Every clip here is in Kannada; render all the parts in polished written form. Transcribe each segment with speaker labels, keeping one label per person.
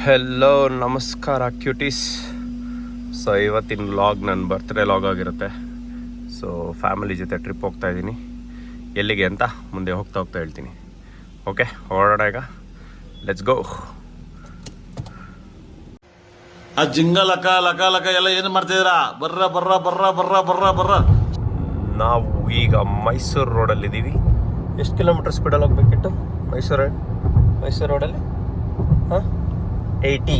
Speaker 1: ಹೆಲೋ ನಮಸ್ಕಾರ ಕ್ಯೂಟೀಸ್. ಸೊ ಇವತ್ತಿನ ಲಾಗ್ ನನ್ನ ಬರ್ತ್ಡೇ ಲಾಗ್ ಆಗಿರುತ್ತೆ. ಸೊ ಫ್ಯಾಮಿಲಿ ಜೊತೆ ಟ್ರಿಪ್ ಹೋಗ್ತಾ ಇದ್ದೀನಿ. ಎಲ್ಲಿಗೆ ಅಂತ ಮುಂದೆ ಹೋಗ್ತಾ ಹೇಳ್ತೀನಿ. ಓಕೆ, ಹೊರಡೋಣ ಈಗ. Let's go.
Speaker 2: ಆ ಜಿಂಗ ಲಕ ಲಕ ಲಕ ಎಲ್ಲ ಏನು ಮಾಡ್ತಿದ್ದೀರಾ? ಬರ್ರ ಬರ್ರ ಬರ್ರ ಬರ್ರ ಬರ್ರ ಬರ್ರ.
Speaker 1: ನಾವು ಈಗ ಮೈಸೂರು ರೋಡಲ್ಲಿದ್ದೀವಿ. ಎಷ್ಟು ಕಿಲೋಮೀಟರ್ ಸ್ಪೀಡಲ್ಲಿ ಹೋಗ್ಬೇಕಿತ್ತು ಮೈಸೂರು ರೋಡಲ್ಲಿ? ಹಾಂ, 80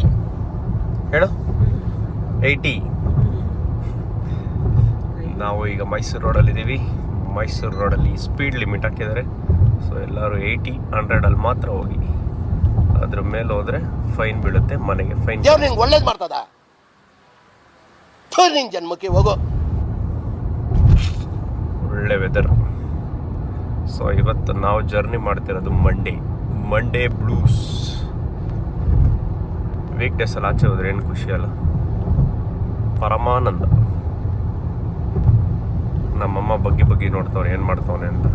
Speaker 1: ಹೇಳು, 80. ನಾವು ಈಗ ಮೈಸೂರು ರೋಡಲ್ಲಿದ್ದೀವಿ. ಮೈಸೂರು ರೋಡಲ್ಲಿ ಸ್ಪೀಡ್ ಲಿಮಿಟ್ ಹಾಕಿದ್ದಾರೆ. ಸೊ ಎಲ್ಲರೂ 80, 100 ಮಾತ್ರ ಹೋಗಿ. ಅದ್ರ ಮೇಲೆ ಹೋದರೆ ಫೈನ್ ಬೀಳುತ್ತೆ. ಮನೆಗೆ ಫೈನ್.
Speaker 3: ನಿಂಗೆ ಒಳ್ಳೇದು ಮಾಡ್ತದ, ನಿಂಗೆ ಜನ್ಮಕ್ಕೆ ಹೋಗೋ.
Speaker 1: ಒಳ್ಳೆ ವೆದರ್. ಸೊ ಇವತ್ತು ನಾವು ಜರ್ನಿ ಮಾಡ್ತಿರೋದು ಮಂಡೇ ಬ್ಲೂಸ್. ವೀಕ್ ಡೇಸಲ್ಲಿ ಆಚೆ ಹೋದ್ರೆ ಏನು ಖುಷಿ ಅಲ್ಲ, ಪರಮಾನಂದ. ನಮ್ಮಮ್ಮ ಬಗ್ಗೆ ನೋಡ್ತವ್ರೆ ಏನು ಮಾಡ್ತವನೆ ಅಂತ.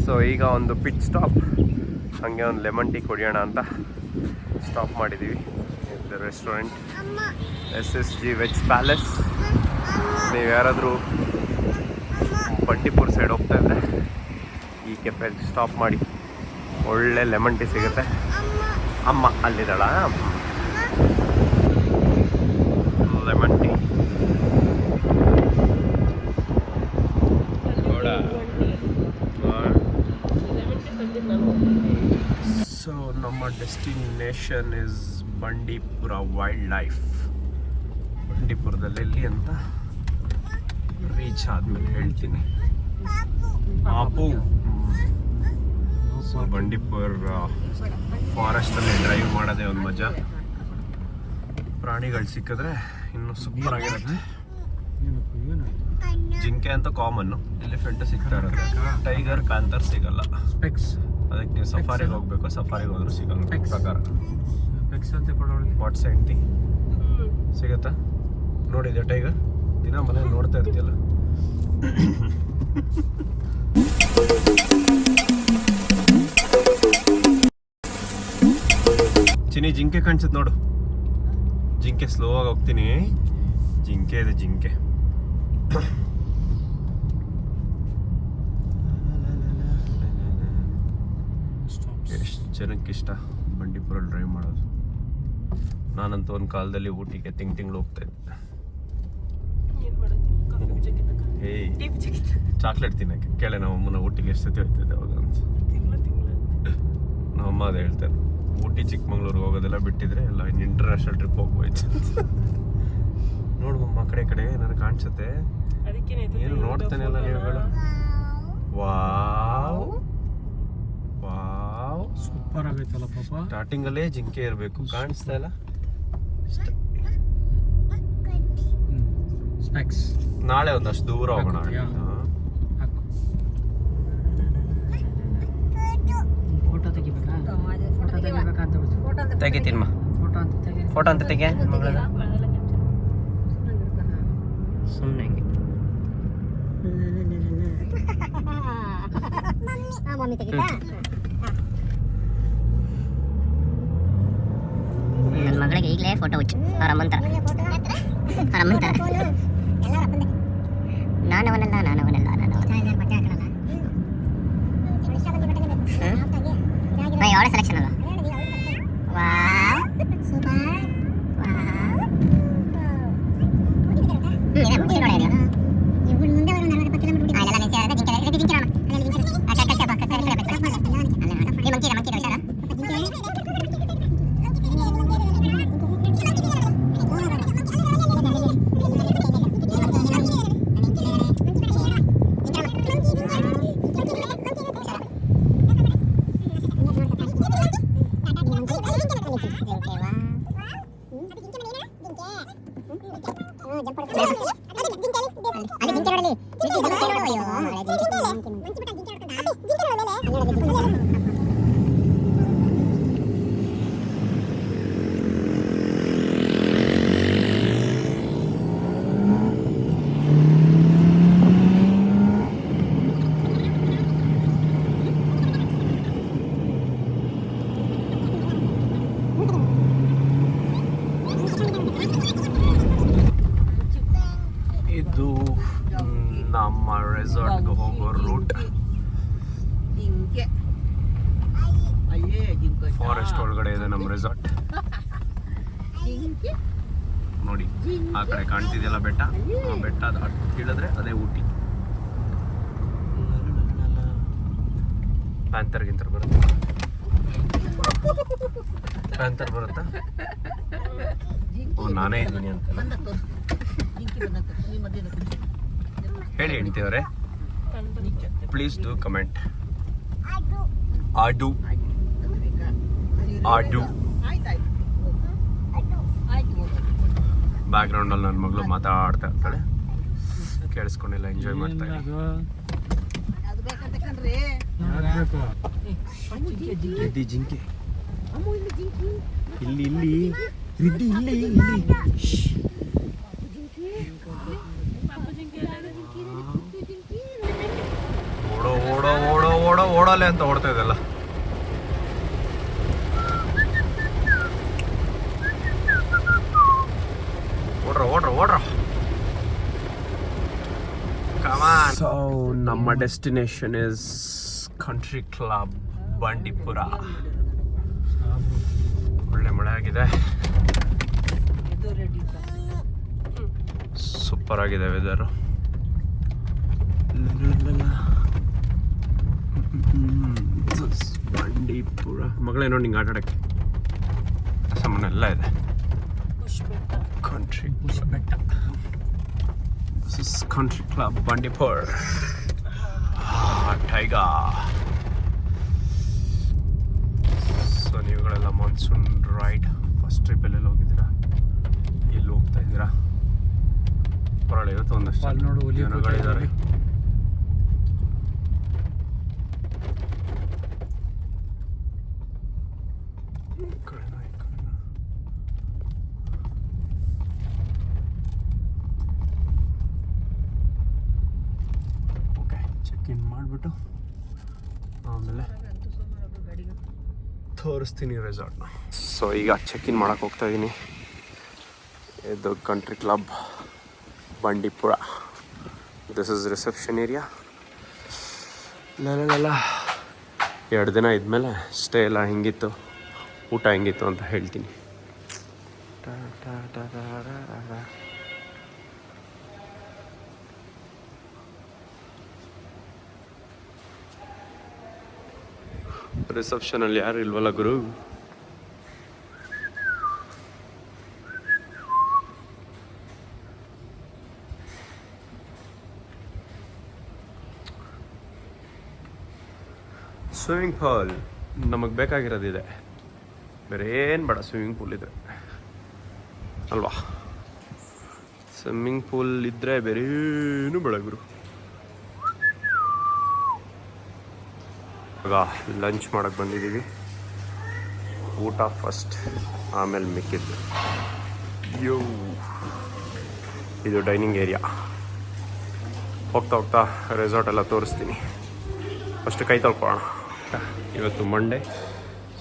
Speaker 1: ಸೊ ಈಗ ಒಂದು ಪಿಟ್ ಸ್ಟಾಪ್, ಹಾಗೆ ಒಂದು ಲೆಮನ್ ಟೀ ಕುಡಿಯೋಣ ಅಂತ ಸ್ಟಾಪ್ ಮಾಡಿದ್ದೀವಿ. ಇದು ರೆಸ್ಟೋರೆಂಟ್ SSG ವೆಜ್ ಪ್ಯಾಲೇಸ್. ನೀವು ಯಾರಾದರೂ ಬಂಡೀಪುರ ಸೈಡ್ ಹೋಗ್ತಾ ಇದ್ರೆ ಈ ಕೆಫೆಗೆ ಸ್ಟಾಪ್ ಮಾಡಿ, ಒಳ್ಳೆ ಲೆಮನ್ ಟೀ ಸಿಗುತ್ತೆ. ಅಮ್ಮ ಅಲ್ಲಿದ್ದಾಳ, ಲೆಮನ್ ಟೀ. ಸೊ ನಮ್ಮ destination is Bandipur wild life. ಬಂಡೀಪುರದಲ್ಲಿ ಎಲ್ಲಿ ಅಂತ ರೀಚ್ ಆದ್ಮೇಲೆ ಹೇಳ್ತೀನಿ. ಪಾಪು. ಸೊ ಬಂಡೀಪುರ ಫಾರೆಸ್ಟಲ್ಲಿ ಡ್ರೈವ್ ಮಾಡೋದೇ ಒಂದು ಮಜಾ. ಪ್ರಾಣಿಗಳು ಸಿಕ್ಕಿದ್ರೆ ಇನ್ನೂ ಸೂಪರ್ ಆಗಿರುತ್ತೆ. ಜಿಂಕೆ ಅಂತ ಕಾಮನ್ನು, ಎಲಿಫೆಂಟ್ ಸಿಗ್ತಾ ಇರುತ್ತೆ. ಟೈಗರ್, ಕಾಂತರ್ ಸಿಗಲ್ಲ. ಅದಕ್ಕೆ ನೀವು ಸಫಾರಿಗೆ ಹೋಗ್ಬೇಕು. ಸಫಾರಿಗೆ ಹೋದ್ರೂ ಸಿಗಲ್ಲ ಪ್ರಕಾರ. ವಾಟ್ಸ್ ಎಂಟಿ ಸಿಗತ್ತಾ? ನೋಡಿದ್ಯಾ ಟೈಗರ್? ದಿನ ಮನೇಲಿ ನೋಡ್ತಾ ಇರ್ತೀಯಲ್ಲ. ಚಿನಿ ಜಿಂಕೆ ಕಾಣಿಸುತ್ತೆ ನೋಡು. ಜಿಂಕೆ ಸ್ಲೋ ಆಗಿ ಹೋಗ್ತೀನಿ. ಜಿಂಕೆ ಇದೆ, ಜಿಂಕೆ. ಎಷ್ಟು ಜನಕ್ಕೆ ಇಷ್ಟ ಬಂಡೀಪುರ ಡ್ರೈವ್ ಮಾಡೋದು. ನಾನಂತೂ ಒಂದು ಕಾಲದಲ್ಲಿ ಊಟಿಗೆ ತಿಂಗಳು ಹೋಗ್ತಾ ಇದ್ದೆ. ಚಾಕ್ಲೇಟ್ ತಿನ್ನಕ್ಕೆ ಕೇಳೆ ನಮ್ಮಮ್ಮನ ಊಟಿಗೆ ಎಷ್ಟು ಸತಿ ಹೋಗ್ತಿದ್ದೆ ಅವಾಗ ಅಂತ. ನಮ್ಮಮ್ಮ ಅದೇ ಹೇಳ್ತಾರೆ, ಊಟಿ ಚಿಕ್ಕಮಂಗ್ಳೂರಿಗೆ ಹೋಗೋದೆಲ್ಲ ಬಿಟ್ಟಿದ್ರೆ ಎಲ್ಲ ಇಂಟರ್ನ್ಯಾಷನಲ್ ಟ್ರಿಪ್ ಹೋಗ್ಬೋಯ್ತು. ನೋಡುವಮ್ಮ ಕಡೆ ನನಗೆ ಕಾಣಿಸುತ್ತೆ. ಏನು ನೋಡ್ತಾನೆ ಅಲ್ಲ ನೀವುಗಳು. ವಾವ್ ವಾವ್,
Speaker 4: ಸೂಪರ್ ಆಗೈತಲ್ಲ ಪಾಪ.
Speaker 1: ಸ್ಟಾರ್ಟಿಂಗ್ ಅಲ್ಲೇ ಜಿಂಕೆ ಇರಬೇಕು, ಕಾಣಿಸ್ತಾ ಇಲ್ಲ.
Speaker 4: ಸ್ಪೆಕ್ಸ್
Speaker 1: ನಾಳೆ ಒಂದಷ್ಟು ದೂರ ಹೋಗೋಣ.
Speaker 4: ಫೋಟೋ ತೆಗಿಬೇಕಾ? ಫೋಟೋ ತೆಗಿಬೇಕಂತ
Speaker 1: ತೆಗಿತೀನಮ್ಮ. ಫೋಟೋ ಅಂತ ತೆಗೆ ಸುಮ್ಮನೆ ಹಿಂಗೆ.
Speaker 5: ನನ್ನ ಮಗಳಿಗೆ ಈಗಲೇ ಫೋಟೋ ಹುಚ್ಚು. ಅವರಮ್ಮಂತರ ನಾನವನಲ್ಲ ಅವಳ ಸೆಲೆಕ್ಷನ್ ಅಲ್ಲ.
Speaker 1: ನಮ್ಮ ರೆಸಾರ್ಟ್ಗೆ ಹೋಗೋ ರೂಟ್. ಫಾರೆಸ್ಟ್ ಒಳಗಡೆ ಇದೆ ನಮ್ಮ ರೆಸಾರ್ಟ್. ನೋಡಿ ಆ ಕಡೆ ಕಾಣ್ತಿದೆಯಲ್ಲ ಬೆಟ್ಟ, ಆ ಬೆಟ್ಟ ಇಳಿದ್ರೆ ಅದೇ ಊಟಿ. ಪ್ಯಾಂಥರ್ ಗಿಂತರ್ ಬರುತ್ತೆ, ಪ್ಯಾಂಥರ್ ಬರುತ್ತಾ? ಓ ನಾನೇ ಇದ್ದೀನಿ ಅಂತ ಹೇಳಿ ಹೇಳ್ತೀವ್ರೆ. Please do comment. ಆಡು ಆಡು ಬ್ಯಾಕ್ ಗ್ರೌಂಡ್ ಅಲ್ಲಿ ನನ್ನ ಮಗಳು ಮಾತಾಡ್ತಾ ಇರ್ತಾಳೆ, ಕೇಳಿಸ್ಕೊಂಡಿಲ್ಲ, ಎಂಜಾಯ್ ಮಾಡ್ತಾ ಇದ್ದೀನಿ. ರಿದ್ದಿ ಜಿಂಕೆ ಇಲ್ಲಿ ಇಲ್ಲಿ ರಿದ್ದಿ ಇಲ್ಲಿ ಇಲ್ಲಿ. ಓಡೋ ಓಡೋ ಓಡೋ ಓಡೋ ಓಡೋಲೆ ಅಂತ ಓಡ್ತಾ ಇದೆಲ್ಲ. ಓಡ್ರ ಓಡ್ರ ಓಡ್ರ. ಸೊ ನಮ್ಮ destination is country club Bandipur. ಒಳ್ಳೆ ಮಳೆ ಆಗಿದೆ, ಸೂಪರ್ ಆಗಿದೆ ವೆದರು. ಬಂಡೀಪುರ ಮಗಳೇನೋ ನಿಂಗೆ ಆಟ ಆಡಕ್ಕೆ ಸಾಮಾನೆಲ್ಲ ಇದೆ. ಕಂಟ್ರಿ ಬೆಟ್ಟ. This is Country Club Bandipur. Tiger. So ನೀವುಗಳೆಲ್ಲ ಮಾನ್ಸೂನ್ ರೈಡ್ ಫಸ್ಟ್ ಟ್ರಿಪ್ಪಲ್ಲಿ ಹೋಗಿದ್ದೀರಾ, ಎಲ್ಲಿ ಹೋಗ್ತಾ ಇದ್ದೀರಾ? ಪರವಾಗಿಲ್ಲ, ಇವತ್ತು ಒಂದಷ್ಟು ಜನಗಳಿದ್ದಾರೆ. ಚೆಕ್ ಇನ್ ಮಾಡಿಬಿಟ್ಟು ಆಮೇಲೆ ತೋರಿಸ್ತೀನಿ ರೆಸಾರ್ಟ್ನ. ಸೊ ಈಗ ಚೆಕ್ ಇನ್ ಮಾಡೋಕ್ಕೆ ಹೋಗ್ತಾ ಇದ್ದೀನಿ. ಇದು country club Bandipur. This is reception area. ಲೆಲ್ಲ 2 ದಿನ ಇದ್ಮೇಲೆ ಸ್ಟೇ ಎಲ್ಲ ಹೆಂಗಿತ್ತು, ಊಟ ಹೆಂಗಿತ್ತು ಅಂತ ಹೇಳ್ತೀನಿ. ರಿಸೆಪ್ಷನಲ್ಲಿ ಯಾರು ಇಲ್ವಲ್ಲ ಗುರು. ಸ್ವಿಮ್ಮಿಂಗ್ ಪೂಲ್ ನಮಗೆ ಬೇಕಾಗಿರೋದಿದೆ, ಬೇರೆ ಏನು ಬೇಡ. ಸ್ವಿಮ್ಮಿಂಗ್ ಪೂಲ್ ಇದ್ರೆ ಅಲ್ವಾ, ಸ್ವಿಮ್ಮಿಂಗ್ ಪೂಲ್ ಇದ್ದರೆ ಬೇರೆ ಏನು ಬೇಡ ಗುರು. ಇವಾಗ ಲಂಚ್ ಮಾಡೋಕ್ಕೆ ಬಂದಿದ್ದೀವಿ. ಊಟ ಫಸ್ಟ್, ಆಮೇಲೆ ಮಿಕ್ಕಿದ್ದು. ಇದು ಡೈನಿಂಗ್ ಏರಿಯಾ. ಹೋಗ್ತಾ ಹೋಗ್ತಾ ರೆಸಾರ್ಟ್ ಎಲ್ಲ ತೋರಿಸ್ತೀನಿ. ಫಸ್ಟ್ ಕೈ ತೊಳ್ಕೊಳ್ಳೋಣ. ಇವತ್ತು ಮಂಡೇ,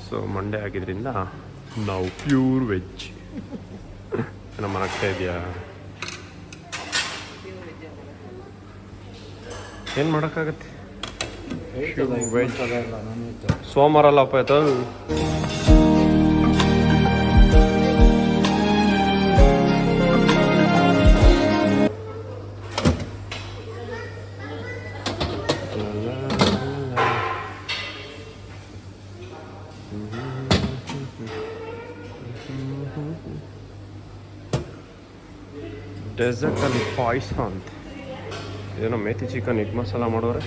Speaker 1: ಸೊ ಮಂಡೇ ಆಗಿದ್ದರಿಂದ ನಾವು ಪ್ಯೂರ್ ವೆಜ್. ನಮ್ಮ ಮನಗ್ತಾ ಇದೆಯಾ? ಏನು ಮಾಡೋಕ್ಕಾಗತ್ತೆ, ಸೋಮವಾರ ಅಲ್ಲಪ್ಪ ಆಯ್ತು. ಡೆಸರ್ಟಲ್ಲಿ ಪಾಯಸ ಅಂತ ಏನೋ ಮೇಥಿ ಚಿಕನ್ ಹಿಟ್ ಮಸಾಲ ಮಾಡೋರೆ,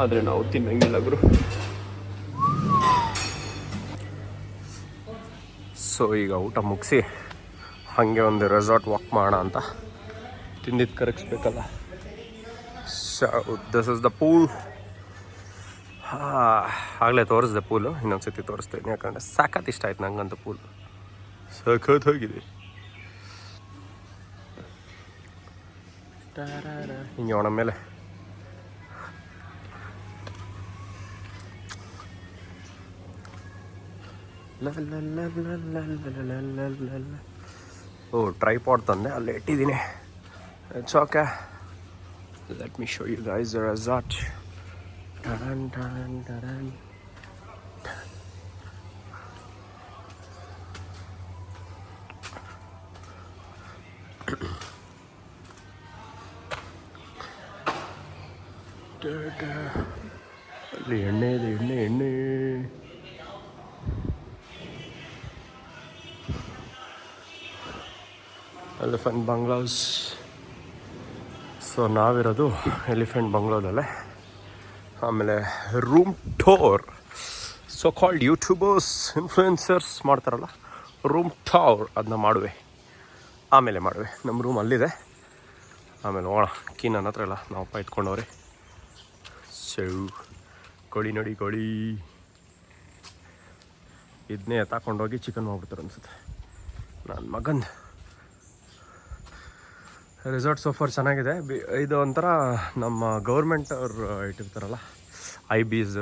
Speaker 1: ಆದರೆ ನಾವು ತಿನ್ನಂಗಿಲ್ಲ ಗುರು. ಸೊ ಈಗ ಊಟ ಮುಗಿಸಿ ಹಾಗೆ ಒಂದು ರೆಸಾರ್ಟ್ ವಾಕ್ ಮಾಡೋಣ ಅಂತ. ತಿಂದಿದ್ದು ಕರಗಿಸ್ಬೇಕಲ್ಲ. So this is the pool. ಆಗಲೇ ತೋರಿಸ್ದೆ ಪೂಲು, ಇನ್ನೊಂದ್ಸತಿ ತೋರಿಸ್ತೀನಿ. ಯಾಕಂದರೆ ಸಖತ್ ಇಷ್ಟ ಆಯ್ತು ನಂಗಂತೂ ಪೂಲ್, ಸಖತ್ ಹೋಗಿದೆ. ಹಿಂಗೆ ಅವನ ಮೇಲೆ ಓ ಟ್ರೈಪಾಡ್ ತಂದೆ, ಅಲ್ಲೇ ಇಟ್ಟಿದ್ದೀನಿ. It's okay. Let me show you guys the resort. Ta-dan, ta-dan, ta-dan. ಅಲ್ಲಿ ಎಣ್ಣೆ ಇದೆ, ಎಣ್ಣೆ ಎಲಿಫೆಂಟ್ ಬಂಗ್ಲಾಸ್. ಸೊ ನಾವಿರೋದು ಎಲಿಫೆಂಟ್ ಬಂಗ್ಲೋದಲ್ಲೇ. ಆಮೇಲೆ room tour, so called YouTubers influencers ಮಾಡ್ತಾರಲ್ಲ, ರೂಮ್ ಟೂರ್ ಅದನ್ನ ಆಮೇಲೆ ಮಾಡುವೆ. ನಮ್ಮ ರೂಮ್ ಅಲ್ಲಿದೆ, ಆಮೇಲೆ ಹೋಗೋಣ. ಕೀ ನನ್ನ ಹತ್ರ ಇಲ್ಲ, ನಾವಪ್ಪ ಎತ್ಕೊಂಡವ್ರಿ. ಸೊ ಕೋಳಿ ನೋಡಿ, ಕೋಳಿ ಇದನ್ನೇ ಎತ್ತಾಕೊಂಡೋಗಿ ಚಿಕನ್ ಮಾಡ್ಬಿಡ್ತಾರೆ ಅನ್ಸುತ್ತೆ. ನನ್ನ ಮಗಂದು ರೆಸಾರ್ಟ್ ಸೋಫರ್ ಚೆನ್ನಾಗಿದೆ. ಇದು ಒಂಥರ ನಮ್ಮ ಗೌರ್ಮೆಂಟ್ ಅವ್ರು ಇಟ್ಟಿರ್ತಾರಲ್ಲ, IBs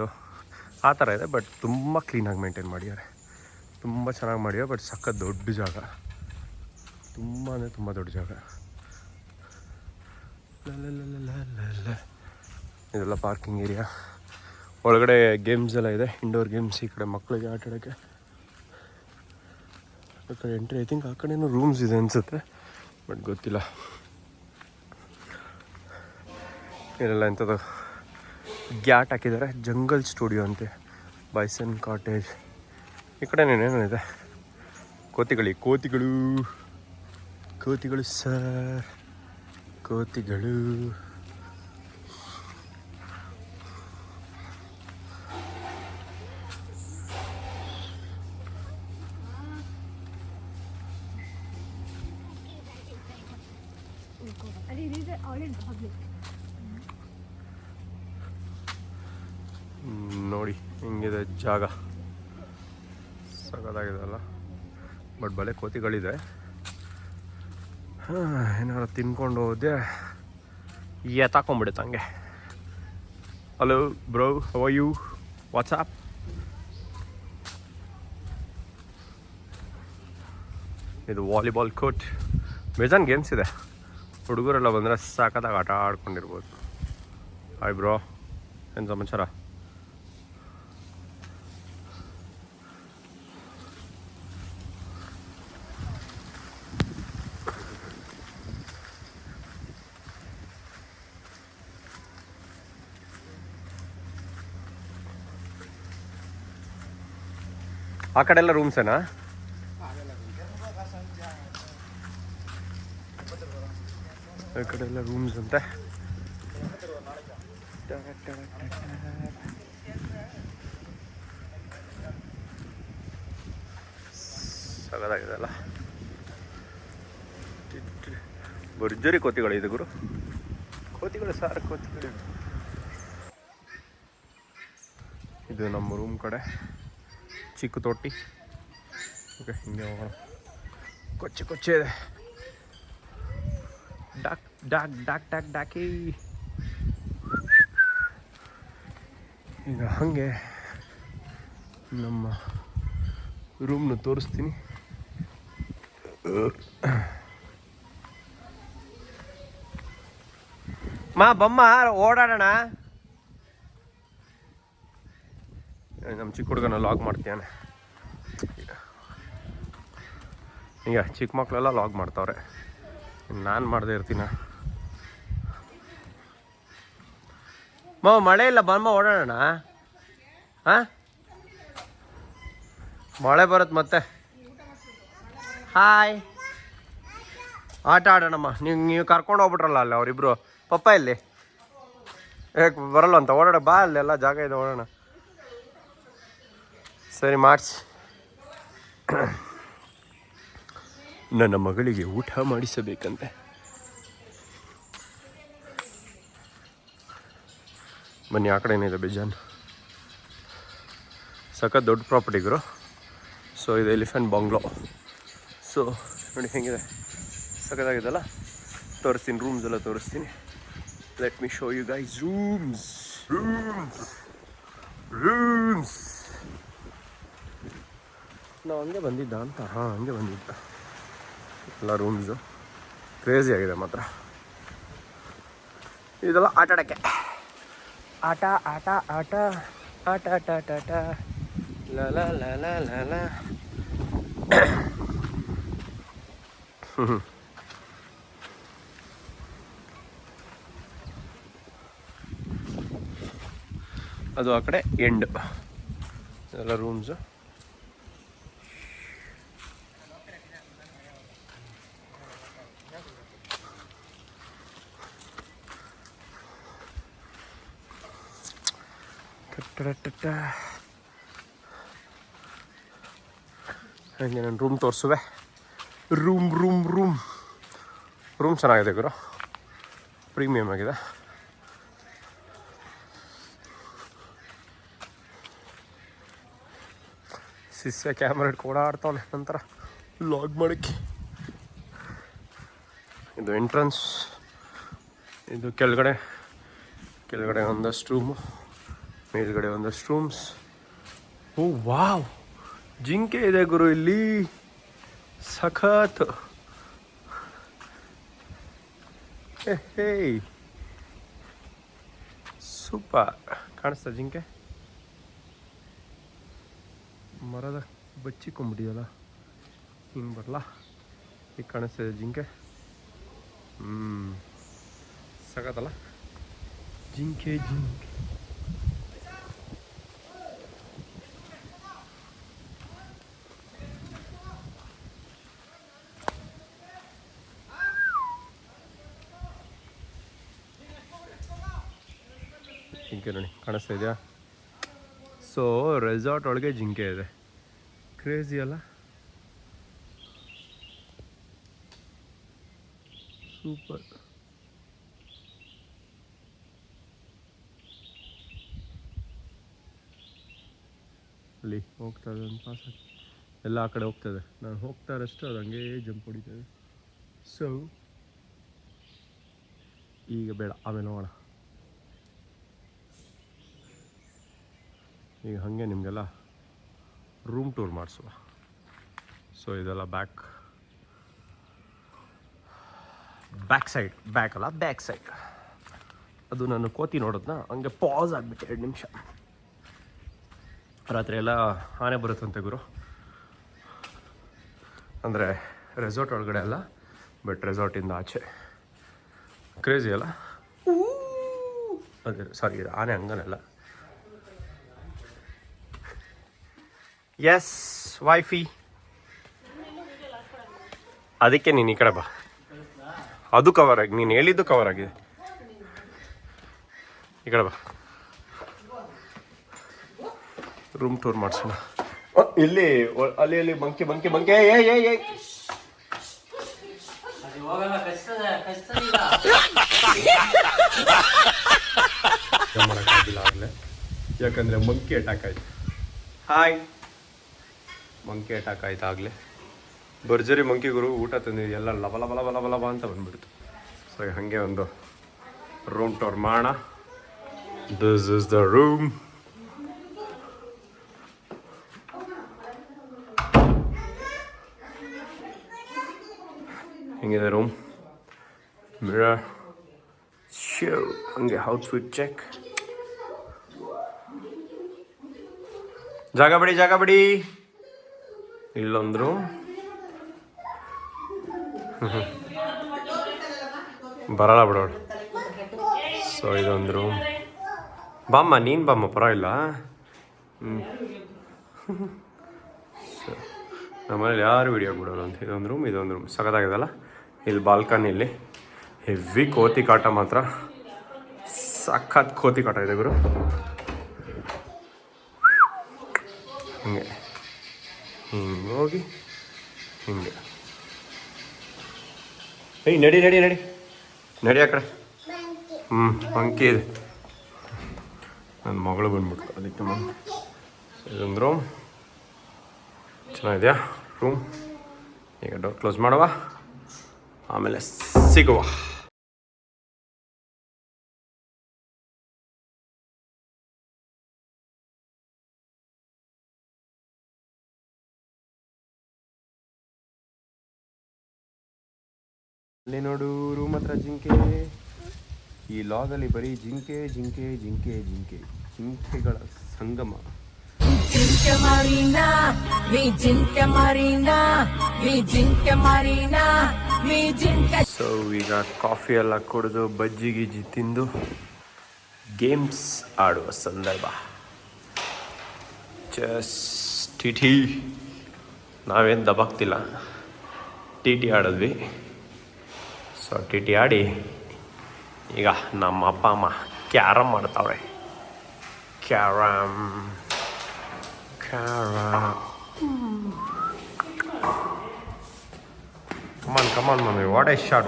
Speaker 1: ಆ ಥರ ಇದೆ. ಬಟ್ ತುಂಬ ಕ್ಲೀನಾಗಿ ಮೇಂಟೈನ್ ಮಾಡಿದ್ದಾರೆ, ತುಂಬ ಚೆನ್ನಾಗಿ ಮಾಡಿದ್ದಾರೆ. ಬಟ್ ಸಖತ್ ದೊಡ್ಡ ಜಾಗ, ತುಂಬ ಅಂದರೆ ತುಂಬ ದೊಡ್ಡ ಜಾಗ. ಇದೆಲ್ಲ ಪಾರ್ಕಿಂಗ್ ಏರಿಯಾ. ಒಳಗಡೆ ಗೇಮ್ಸ್ ಎಲ್ಲ ಇದೆ, ಇಂಡೋರ್ ಗೇಮ್ಸ್. ಈ ಕಡೆ ಮಕ್ಕಳಿಗೆ ಆಟ ಆಡೋಕ್ಕೆ ಆ ಕಡೆ ಎಂಟ್ರಿ. ಐ ಥಿಂಕ್ ಆ ಕಡೆನೂ ರೂಮ್ಸ್ ಇದೆ ಅನಿಸುತ್ತೆ, ಬಟ್ ಗೊತ್ತಿಲ್ಲ. ಇದೆಲ್ಲ ಎಂಥದ್ದು ಗ್ಯಾಟ್ ಹಾಕಿದ್ದಾರೆ, ಜಂಗಲ್ ಸ್ಟುಡಿಯೋ ಅಂತೆ, ಬೈಸನ್ ಕಾಟೇಜ್. ಈ ಕಡೆ ಏನೇನಿದೆ, ಕೋತಿಗಳು ಸರ್, ಕೋತಿಗಳು. ನೋಡಿ ಹಿಂಗಿದೆ ಜಾಗ, ಸಗದಾಗಿದೆ ಅಲ್ಲ. ಬಟ್ ಬಲೆ ಕೋತಿಗಳಿದೆ. ಏನಾರು ತಿನ್ಕೊಂಡು ಹೋದೆ ಎತ್ತಾಕೊಂಡ್ಬಿಡುತ್ತೆ ಹಂಗೆ. Hello bro, how are you, what's up? ಇದು ವಾಲಿಬಾಲ್ ಕೋರ್ಟ್. ಬೇಜಾನ್ ಗೇಮ್ಸ್ ಇದೆ, ಹುಡುಗರೆಲ್ಲ ಬಂದರೆ ಸಾಕತ್ತಾಗಿ ಆಟ ಆಡ್ಕೊಂಡಿರ್ಬೋದು. ಹಾಯ್ ಬ್ರೋ, ಏನು ಸಮಾಚಾರ? ಆ ಕಡೆ ಎಲ್ಲ ರೂಮ್ಸೇನಾ? ಈ ಕಡೆ ಎಲ್ಲ ರೂಮ್ಸ್ ಅಂತೆ. ಸಗದಾಗಿದೆ ಅಲ್ಲ. ಭರ್ಜರಿ ಕೋತಿಗಳು ಇದು ಗುರು, ಕೋತಿಗಳು ಸಾರು, ಕೋತಿಗಳು. ಇದು ನಮ್ಮ ರೂಮ್ ಕಡೆ ಚಿಕ್ಕ ತೊಟ್ಟಿ. ಓಕೆ, ಹಿಂಗೆ ಹೋಗೋಣ. ಕೊಚ್ಚೆ ಇದೆ. ಡಾಕಿ. ಈಗ ಹಾಗೆ ನಮ್ಮ ರೂಮ್ನ ತೋರಿಸ್ತೀನಿ. ಬಮ್ಮ ಓಡಾಡೋಣ. ನಮ್ಮ ಚಿಕ್ಕ ಹುಡುಗನ ಲಾಗ್ ಮಾಡ್ತೀಯಾನೆ. ಈಗ ಚಿಕ್ಕ ಮಕ್ಕಳೆಲ್ಲ ಲಾಗ್ ಮಾಡ್ತಾವ್ರೆ, ನಾನು ಮಾಡದೇ ಇರ್ತೀನ. ಮಳೆ ಇಲ್ಲ, ಬಮ್ಮ ಓಡಾಡೋಣ. ಹಾಂ, ಮಳೆ ಬರುತ್ತೆ ಮತ್ತೆ. ಹಾಯ್, ಆಟ ಆಡೋಣಮ್ಮ. ನೀವು ಕರ್ಕೊಂಡು ಹೋಗ್ಬಿಟ್ರಲ್ಲ ಅಲ್ಲಿ ಅವರಿಬ್ರು. ಪಪ್ಪ ಇಲ್ಲಿ ಯಾಕೆ ಬರಲ್ಲ ಅಂತ? ಓಡಾಡ ಬಾ, ಅಲ್ಲೆಲ್ಲ ಜಾಗ ಇದೆ, ಓಡೋಣ. ಸರಿ, ಮಾಡಿಸಿ. ನನ್ನ ಮಗಳಿಗೆ ಊಟ ಮಾಡಿಸಬೇಕಂತೆ. ಬನ್ನಿ, ಆ ಕಡೆ ಏನಿದೆ ಬೇಜಾನ್. ಸಖತ್ ದೊಡ್ಡ ಪ್ರಾಪರ್ಟಿಗರು. ಸೊ ಇದು ಎಲಿಫೆಂಟ್ ಬಂಗ್ಲೋ. ಸೊ ನೋಡಿ ಹೆಂಗಿದೆ, ಸಖತ್ತಾಗಿದೆಲ್ಲ. ತೋರಿಸ್ತೀನಿ, ರೂಮ್ಸ್ ಎಲ್ಲ ತೋರಿಸ್ತೀನಿ. Let me show you guys rooms. ನಾವು ಹಂಗೆ ಬಂದಿದ್ದ ಅಂತ. ಹಾಂ, ಹಂಗೆ ಬಂದಿದ್ದ. ಎಲ್ಲ ರೂಮ್ಸು ಕ್ರೇಜಿ ಆಗಿದೆ ಮಾತ್ರ. ಇದೆಲ್ಲ ಆಟ ಆಡೋಕ್ಕೆ ಆಟ ಆಟ ಆಟ ಆಟ ಆಟ ಆಟ ಆಟ ಲ ಲ ಲ ಲ ಲ ಲ. ಅದು ಆ ಕಡೆ ಎಂಡ್ ಎಲ್ಲ ರೂಮ್ಸು. ಹಾಗೆ ನಾನು ರೂಮ್ ತೋರಿಸುವೆ. ರೂಮ್ ಚೆನ್ನಾಗಿದೆ ಗುರು, ಪ್ರೀಮಿಯಮ್ ಆಗಿದೆ. ಸಿಸ್ಯ ಕ್ಯಾಮ್ರಾ ಇಟ್ಕೊಂಡು ಓಡಾಡ್ತಾವನೆ ನಂತರ ಲಾಗ್ ಮಾಡೋಕ್ಕೆ. ಇದು ಎಂಟ್ರನ್ಸ್, ಇದು ಕೆಳಗಡೆ ಒಂದಷ್ಟು ರೂಮು, ಮೇಲ್ಗಡೆ ಒಂದಷ್ಟು ರೂಮ್ಸ್. ಓ ವಾವ್, ಜಿಂಕೆ ಇದೆ ಗುರು ಇಲ್ಲಿ, ಸಖತ್. Hey super. ಕಾಣಿಸ್ತಾ ಜಿಂಕೆ? ಮರದ ಬಚ್ಚಿಕೊಂಬಿಟ್ಟಿದಲ್ಲ, ಹಿಂಗೆ ಬರಲ್ಲ. ಈಗ ಕಾಣಿಸ್ತಿದೆ ಜಿಂಕೆ. ಸಖತ್ತಲ್ಲ ಜಿಂಕೆ. ಜಿಂಕೆ ನೋಡಿ, ಕಾಣಿಸ್ತಾ ಇದೆಯಾ? ಸೊ ರೆಸಾರ್ಟ್ ಒಳಗೆ ಜಿಂಕೆ ಇದೆ. ಕ್ರೇಜಿ ಅಲ್ಲ? ಸೂಪರ್. ಅಲ್ಲಿ ಹೋಗ್ತಾ ಇದೆ ಒಂದು ಪಾಸ್, ಎಲ್ಲ ಆ ಕಡೆ ಹೋಗ್ತದೆ. ನಾನು ಹೋಗ್ತಾ ಇರೋಷ್ಟು ಅದು ಹಂಗೇ ಜಂಪ್ ಹೊಡಿತದೆ. ಸೊ ಈಗ ಬೇಡ, ಆಮೇಲೆ ಹೋಗೋಣ. ಈಗ ಹಾಗೆ ನಿಮಗೆಲ್ಲ ರೂಮ್ ಟೂರ್ ಮಾಡಿಸುವ. ಸೊ ಇದೆಲ್ಲ ಬ್ಯಾಕ್ ಸೈಡ್. ಅದು ನಾನು ಕೋತಿ ನೋಡೋದನ್ನ ಹಂಗೆ ಪಾಸ್ ಆಗಿಬಿಟ್ಟೆ 2 ನಿಮಿಷ. ರಾತ್ರಿ ಎಲ್ಲ ಆನೆ ಬರುತ್ತಂತೆ ಗುರು, ಅಂದರೆ ರೆಸಾರ್ಟ್ ಒಳಗಡೆ ಅಲ್ಲ, ಬಟ್ ರೆಸಾರ್ಟಿಂದ ಆಚೆ. ಕ್ರೇಜಿ ಅಲ್ಲ? ಅದೇ ಸಾರಿ, ಇದು ಆನೆ ಹಂಗನಲ್ಲ. ಎಸ್ ವೈಫಿ, ಅದಕ್ಕೆ ನೀನು ಈ ಕಡೆ ಬಾ. ಅದು ಕವರ್ ಆಗಿ, ನೀನು ಹೇಳಿದ್ದು ಕವರ್ ಆಗಿದೆ. ಈ ಕಡೆ ಬಾ, ರೂಮ್ ಟೂರ್ ಮಾಡಿಸೋಣ. ಇಲ್ಲಿ ಅಲ್ಲಿ ಮಂಕಿ ಏ ಆಗಲೇ, ಯಾಕಂದರೆ ಮಂಕಿ ಅಟ್ಯಾಕ್ ಆಯ್ತು. ಹಾಯ್, ಮಂಕಿ ಅಟ್ಯಾಕ್ ಆಯ್ತು ಆಗಲೇ. ಭರ್ಜರಿ ಮಂಕಿ ಗುರು, ಊಟ ತಂದಿದ್ದು ಎಲ್ಲ ಲಬ ಅಂತ ಬಂದ್ಬಿಡ್ತು. ಸೊ ಹಾಗೆ ಒಂದು ರೂಮ್ ಟೂರ್ ಮಾಡೋಣ. This is the room. ಹಿಂಗಿದೆ ರೂಮ್. ಮಿರರ್, ಶೂ, ಹಂಗೆ ಔಟ್ಫಿಟ್ ಚೆಕ್. ಜಾಗ ಬಿಡಿ. ಇಲ್ಲೊಂದು ರೂಮ್. ಬರಲ್ಲ ಬಿಡೋಳು. ಸೊ ಇದೊಂದು ರೂಮ್. ನೀನು ಬಾಮ್ಮ, ಪರವಾಗಿಲ್ಲ. ನಮ್ಮನೇಲಿ ಯಾರು ವಿಡಿಯೋ ಬಿಡೋಲ್ಲ ಅಂತ. ಇದೊಂದು ರೂಮ್ ಸಖತ್ತಾಗಿದೆಲ್ಲ. ಇಲ್ಲಿ ಬಾಲ್ಕನಿಯಲ್ಲಿ ಹೆವಿ ಕೋತಿ ಕಾಟ, ಮಾತ್ರ ಸಖತ್ ಕೋತಿ ಕಾಟ ಇದೆ ಗುರು. ಹಿಂಗೆ ಹೋಗಿ ಹಿಂಗೆ. ನಡಿ ಆ ಕಡೆ. ಮಂಕಿ ಇದೆ. ನನ್ನ ಮಗಳು ಬಂದ್ಬಿಟ್ಟು ಅದಕ್ಕೆ ಇದೊಂದು ರೂಮ್ ಚೆನ್ನಾಗಿದೆಯಾ ರೂಮ್. ಈಗ ಡೋರ್ ಕ್ಲೋಸ್ ಮಾಡುವ, ಆಮೇಲೆ ಸಿಗುವ. ಅಲ್ಲಿ ನೋಡು, ರೂಮ್ ಹತ್ರ ಜಿಂಕೆ. ಈ ಲಾಗಲ್ಲಿ ಬರೀ ಜಿಂಕೆ ಜಿಂಕೆ ಜಿಂಕೆ ಜಿಂಕೆ ಜಿಂಕೆಗಳ ಸಂಗಮ.
Speaker 3: Zinke Marina, we Zinke Marina, we Zinke Marina, we Zinke.
Speaker 1: So ಈಗ ಕಾಫಿ ಎಲ್ಲ ಕುಡಿದು ಬಜ್ಜಿ ಗಿಜ್ಜಿ ತಿಂದು ಗೇಮ್ಸ್ ಆಡುವ ಸಂದರ್ಭ. ಟಿ ಟಿ ನಾವೇನು ದಬಾಗ್ತಿಲ್ಲ, ಟಿ ಟಿ ಆಡಿದ್ವಿ. ಸೊ ಟಿ ಟಿ ಆಡಿ ಈಗ ನಮ್ಮ ಅಪ್ಪ ಅಮ್ಮ ಕ್ಯಾರಮ್ ಮಾಡ್ತಾವ್ರೆ. Carrom come on mummy, what a shot.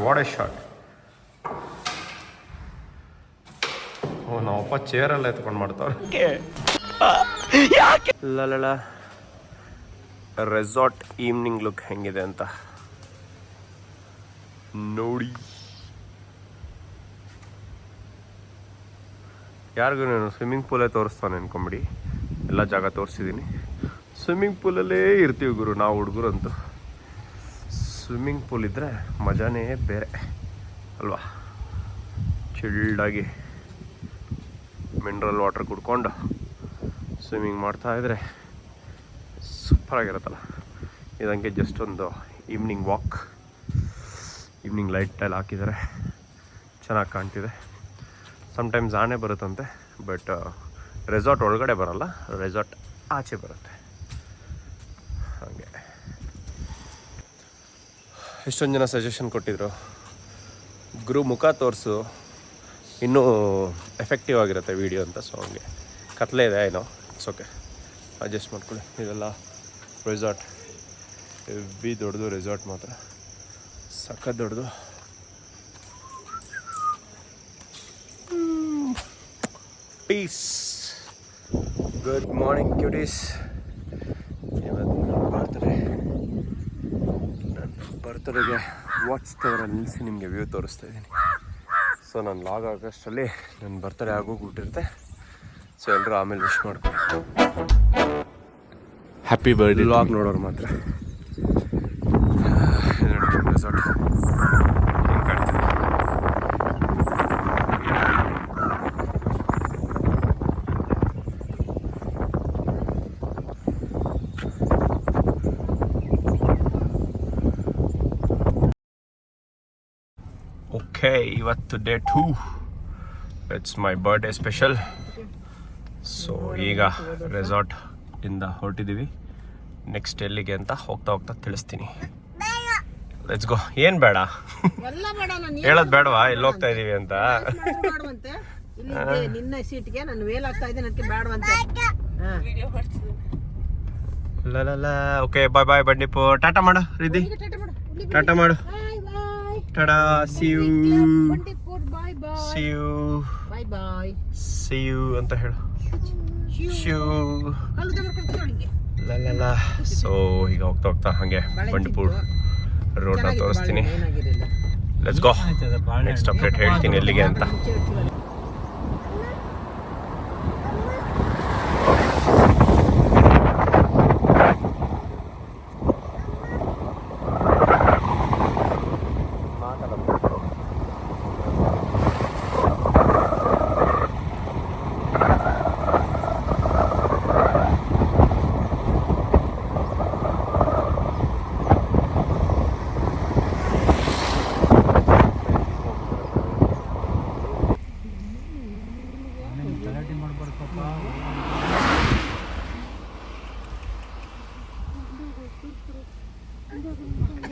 Speaker 1: ಓ ನಮ್ಮಪ್ಪ ಚೇರೆಲ್ಲ ಎತ್ಕೊಂಡು ಮಾಡ್ತಾವ್ರೆ. ಲಲಳ ರೆಸಾರ್ಟ್ ಈವ್ನಿಂಗ್ ಲುಕ್ ಹೆಂಗಿದೆ ಅಂತ ನೋಡಿ. ಯಾರಿಗೂ ನಾನು ಸ್ವಿಮ್ಮಿಂಗ್ ಪೂಲೇ ತೋರಿಸ್ತಾನೆ ಅನ್ಕೊಂಬಿಡಿ, ಎಲ್ಲ ಜಾಗ ತೋರಿಸಿದ್ದೀನಿ. ಸ್ವಿಮ್ಮಿಂಗ್ ಪೂಲಲ್ಲೇ ಇರ್ತೀವಿ ಗುರು ನಾವು ಹುಡುಗರು ಅಂತೂ. ಸ್ವಿಮ್ಮಿಂಗ್ ಪೂಲ್ ಇದ್ದರೆ ಮಜಾನೇ ಬೇರೆ ಅಲ್ವಾ. ಚಿಲ್ಡಾಗಿ ಮಿನರಲ್ ವಾಟರ್ ಕುಡ್ಕೊಂಡು ಸ್ವಿಮ್ಮಿಂಗ್ ಮಾಡ್ತಾಯಿದ್ರೆ ಸೂಪರಾಗಿರುತ್ತಲ್ಲ. ಇದಂಗೆ ಜಸ್ಟ್ ಒಂದು ಈವ್ನಿಂಗ್ ವಾಕ್. ಈವ್ನಿಂಗ್ ಲೈಟೆಲ್ಲ ಹಾಕಿದ್ದಾರೆ, ಚೆನ್ನಾಗಿ ಕಾಣ್ತಿದೆ. ಸಮ್ಟೈಮ್ಸ್ ಆನೆ ಬರುತ್ತಂತೆ, ಬಟ್ ರೆಸಾರ್ಟ್ ಒಳಗಡೆ ಬರಲ್ಲ, ರೆಸಾರ್ಟ್ ಆಚೆ ಬರುತ್ತೆ. ಹಾಗೆ ಎಷ್ಟೊಂದು ಜನ ಸಜೆಷನ್ ಕೊಟ್ಟಿದ್ರು, ಗುರು ಮುಖ ತೋರಿಸು ಇನ್ನೂ ಎಫೆಕ್ಟಿವ್ ಆಗಿರುತ್ತೆ ವೀಡಿಯೋ ಅಂತ. ಸೊ ಹಂಗೆ ಕತ್ಲೆ ಇದೆ ಏನೋ, ಇಟ್ಸ್ ಓಕೆ, ಅಡ್ಜಸ್ಟ್ ಮಾಡ್ಕೊಳ್ಳಿ. ಇದೆಲ್ಲ ರೆಸಾರ್ಟ್, ಹೆವಿ ದೊಡ್ಡದು ರೆಸಾರ್ಟ್, ಮಾತ್ರ ಸಖತ್ ದೊಡ್ಡದು. ಪೀಸ್. Good morning cuties. ಇವತ್ತು ನನ್ನ ಬರ್ತಡೆಗೆ ವಾಚ್ ಟವರಲ್ಲಿ ನಿಲ್ಲಿಸಿ ನಿಮಗೆ ವ್ಯೂ ತೋರಿಸ್ತಾ ಇದ್ದೀನಿ. ಸೊ ನಾನು ಲಾಗ್ ಆಗೋಷ್ಟರಲ್ಲಿ ನನ್ನ ಬರ್ತಡೇ ಆಗೋಗ್ಬಿಟ್ಟಿರುತ್ತೆ. ಸೊ ಎಲ್ಲರೂ ಆಮೇಲೆ ವಿಶ್ ಮಾಡ್ಕೊಂಡು ಹ್ಯಾಪಿ ಬರ್ಡೇ. ಲಾಗ್ ನೋಡೋರು ಮಾತ್ರ ರೆಸಾರ್ಟ್ ಹಿಂಗೆ ಕಾಣ್ತೀನಿ. ಓಕೆ, ಇವತ್ತು day 2, it's my birthday special. So ಈಗ ರೆಸಾರ್ಟ್ ಇಂದ ಹೊರಟಿದ್ದೀವಿ. ನೆಕ್ಸ್ಟ್ ಎಲ್ಲಿಗೆ ಅಂತ ಹೋಗ್ತಾ ತಿಳಿಸ್ತೀನಿ. Let's go. ಏನು ಬೇಡ ಹೇಳೋದು ಬೇಡವಾ ಎಲ್ಲಿ ಹೋಗ್ತಾ ಇದೀವಿ ಅಂತ?
Speaker 6: ನಿನ್ನ ಸೀಟ್ಗೆ ನಾನು ವೇಲ್ ಆಗ್ತಾ ಇದ್ದೀನಿ, ಅದಕ್ಕೆ ಬೇಡವಂತೆ.
Speaker 1: ಓಕೆ, ಬಾಯ್ ಬಂಡಿಪು. ಟಾಟಾ ಮಾಡು ರಿದಿ, ಟಾಟಾ ಮಾಡು. ಟಾಟಾ, ಸಿ ಯು ಅಂತ ಹೇಳು. ಸೊ ಈಗ ಹೋಗ್ತಾ ಹಾಗೆ ಬಂಡಿಪುರ್ ರೋಡ್ನ ತೋರಿಸ್ತೀನಿ. Let's go. ನೆಕ್ಸ್ಟ್ ಅಪ್ಡೇಟ್ ಹೇಳ್ತೀನಿ ಎಲ್ಲಿಗೆ ಅಂತ.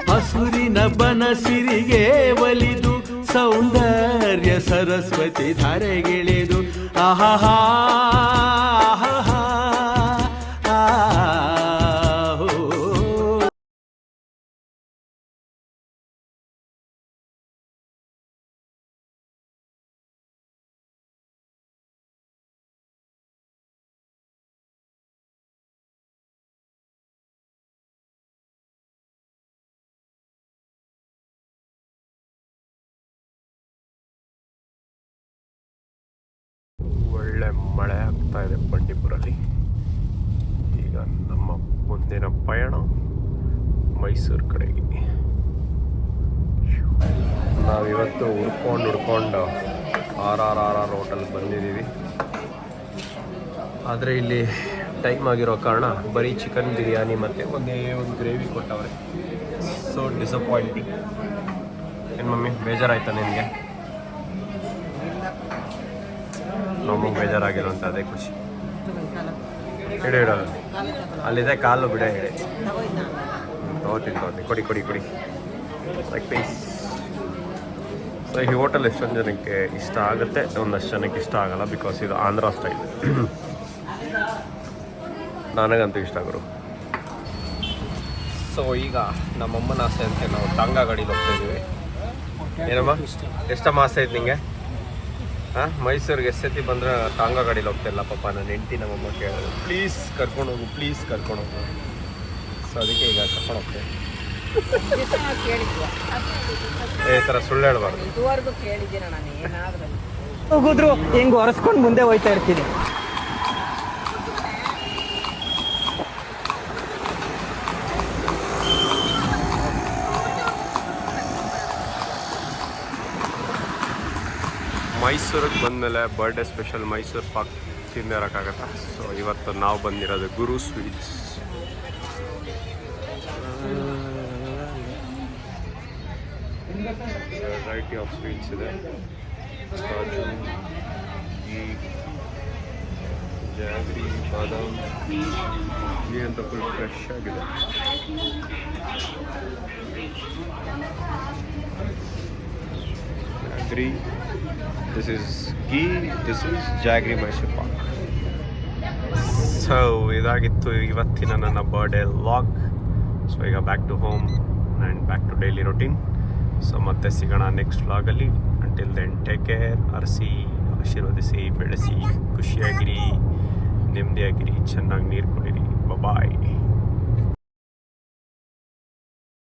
Speaker 7: ಹಸುರಿನ ಬನಸಿರಿಗೆ ಒಲಿದು ಸೌಂದರ್ಯ ಸರಸ್ವತಿ ಧಾರೆಗಿಳಿದು ಆಹಾಹಾ ಆಹಾಹಾ ಆಹೋ.
Speaker 1: ಒಳ್ಳೆ ಮಳೆ ಆಗ್ತಾ ಇದೆ ಬಂಡೀಪುರಲ್ಲಿ. ಈಗ ನಮ್ಮ ಮುಂದಿನ ಪಯಣ ಮೈಸೂರು ಕಡೆಗೆ. ನಾವಿವತ್ತು ಹುಡ್ಕೊಂಡು RRR ಹೋಟೆಲ್ಗೆ ಬಂದಿದ್ದೀವಿ. ಆದರೆ ಇಲ್ಲಿ ಟೈಮ್ ಆಗಿರೋ ಕಾರಣ ಬರೀ ಚಿಕನ್ ಬಿರಿಯಾನಿ ಮತ್ತು ಒಂದೇ ಒಂದು ಗ್ರೇವಿ ಕೊಟ್ಟವ್ರೆ. So disappointing. ಏನು ಮಮ್ಮಿ ಬೇಜಾರಾಯ್ತಾ ನಿನಗೆ? ನಮಗೆ ಬೇಜಾರಾಗಿರೋ ಅಂತ ಅದೇ ಖುಷಿ. ಇಡು ಇಡೋ ಅಲ್ಲಿದೆ ಕಾಲು ಬಿಡ ಹೇಳಿ. ತಗೋತೀನಿ ಕೊಡಿ ಕೊಡಿ ಕೊಡಿ ಲೈಕ್ ಪೀಸ್. ಸೊ ಈ ಹೋಟೆಲ್ ಎಷ್ಟೊಂದು ಜನಕ್ಕೆ ಇಷ್ಟ ಆಗುತ್ತೆ, ಒಂದಷ್ಟು ಜನಕ್ಕೆ ಇಷ್ಟ ಆಗಲ್ಲ. ಬಿಕಾಸ್ ಇದು ಆಂಧ್ರ ಸ್ಟೈಲ್. ನನಗಂತೂ ಇಷ್ಟ ಆಗರು. ಸೊ ಈಗ ನಮ್ಮಮ್ಮನ ಆಸೆ ಅಂತ ನಾವು ಟಾಂಗಾ ಗಾಡೀಲಿ ಹೋಗ್ತಾ ಇದ್ದೀವಿ. ಏನಮ್ಮ ಎಷ್ಟಮ್ಮ ಆಸೆ ಐತೆ ನಿಂಗೆ? ಹಾಂ, ಮೈಸೂರಿಗೆ ಎಷ್ಟೊತ್ತಿ ಬಂದರೆ ಟಾಂಗಾ ಗಾಡೀಲಿ ಹೋಗ್ತಾಯಿಲ್ಲ ಪಾಪ. ನನ್ನ ಹೆಂಡತಿ ನಮ್ಮಮ್ಮ ಕೇಳೋದು, ಪ್ಲೀಸ್ ಕರ್ಕೊಂಡು ಹೋಗು, ಪ್ಲೀಸ್ ಕರ್ಕೊಂಡು ಹೋಗು. ಸೊ ಅದಕ್ಕೆ ಈಗ ಕರ್ಕೊಂಡು ಹೋಗ್ತೇವೆ. ಈ ಥರ ಸುಳ್ಳು ಹೇಳಬಾರ್ದು.
Speaker 6: ಇದುವರೆಗೂ ಕೇಳಿದ್ದೀರ ನಾನು ಏನಾದರೂ
Speaker 8: ಹೋಗಿದ್ರು ಹೆಂಗ್ ಒರೆಸ್ಕೊಂಡು ಮುಂದೆ ಹೋಯ್ತಾ ಇರ್ತೀನಿ.
Speaker 1: ಮೈಸೂರಿಗೆ ಬಂದಮೇಲೆ ಬರ್ಡೇ ಸ್ಪೆಷಲ್ ಮೈಸೂರು ಪಾಕ್ ತಿಂದಿರೋಕ್ಕಾಗತ್ತಾ? ಸೊ ಇವತ್ತು ನಾವು ಬಂದಿರೋದು Guru sweets. Variety of sweets ಇದೆ. ಕಾಜು, ಘೀ, ಜಾಗ್ರಿ, ಬಾದಾಮ್, ಘೀ ಅಂತ ಫುಲ್ ಫ್ರೆಶ್ ಆಗಿದೆ. Jaggery, this is ghee, this is jaggery Mysore pak. So ಇದಾಗಿತ್ತು ಇವತ್ತಿನ ನನ್ನ ಬರ್ಡೇ ವ್ಲಾಗ್. ಸೊ ಈಗ back to home and back to daily routine. So ಮತ್ತೆ ಸಿಗೋಣ ನೆಕ್ಸ್ಟ್ ವ್ಲಾಗಲ್ಲಿ. Until then take care. ಅರಸಿ, ಆಶೀರ್ವದಿಸಿ, ಬೆಳೆಸಿ, ಖುಷಿಯಾಗಿರಿ, ನೆಮ್ಮದಿಯಾಗಿರಿ, ಚೆನ್ನಾಗಿ ನೀರು ಕುಡೀರಿ. ಬಾಯ್.